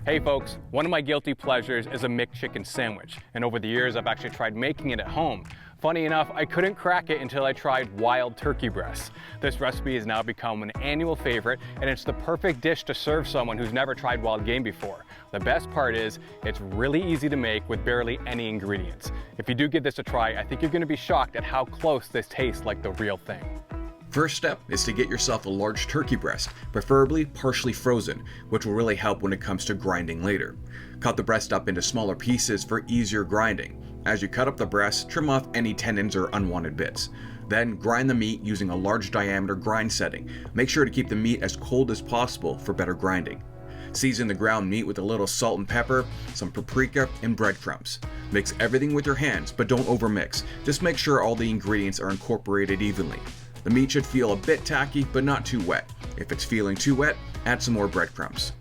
Hey folks, one of my guilty pleasures is a McChicken sandwich, and over the years I've actually tried making it at home. Funny enough, I couldn't crack it until I tried wild turkey breasts. This recipe has now become an annual favorite, and it's the perfect dish to serve someone who's never tried wild game before. The best part is, it's really easy to make with barely any ingredients. If you do give this a try, I think you're going to be shocked at how close this tastes like the real thing. First step is to get yourself a large turkey breast, preferably partially frozen, which will really help when it comes to grinding later. Cut the breast up into smaller pieces for easier grinding. As you cut up the breast, trim off any tendons or unwanted bits. Then grind the meat using a large diameter grind setting. Make sure to keep the meat as cold as possible for better grinding. Season the ground meat with a little salt and pepper, some paprika, and breadcrumbs. Mix everything with your hands, but don't overmix. Just make sure all the ingredients are incorporated evenly. The meat should feel a bit tacky, but not too wet. If it's feeling too wet, add some more breadcrumbs.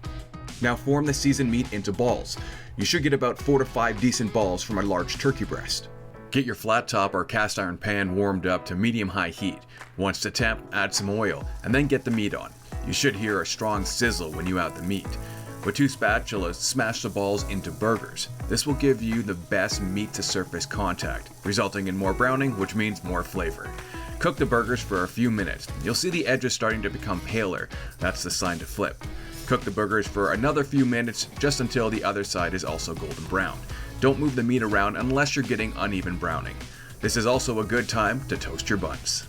Now form the seasoned meat into balls. You should get about 4 to 5 decent balls from a large turkey breast. Get your flat top or cast iron pan warmed up to medium-high heat. Once to temp, add some oil, and then get the meat on. You should hear a strong sizzle when you add the meat. With 2 spatulas, smash the balls into burgers. This will give you the best meat-to-surface contact, resulting in more browning, which means more flavor. Cook the burgers for a few minutes. You'll see the edges starting to become paler. That's the sign to flip. Cook the burgers for another few minutes, just until the other side is also golden brown. Don't move the meat around unless you're getting uneven browning. This is also a good time to toast your buns.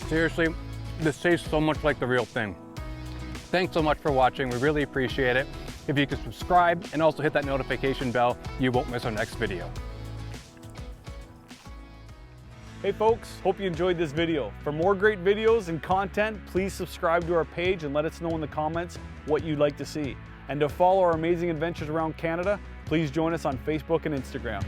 Seriously, this tastes so much like the real thing. Thanks so much for watching, we really appreciate it. If you could subscribe and also hit that notification bell, you won't miss our next video. Hey folks, hope you enjoyed this video. For more great videos and content, please subscribe to our page and let us know in the comments what you'd like to see. And to follow our amazing adventures around Canada, please join us on Facebook and Instagram.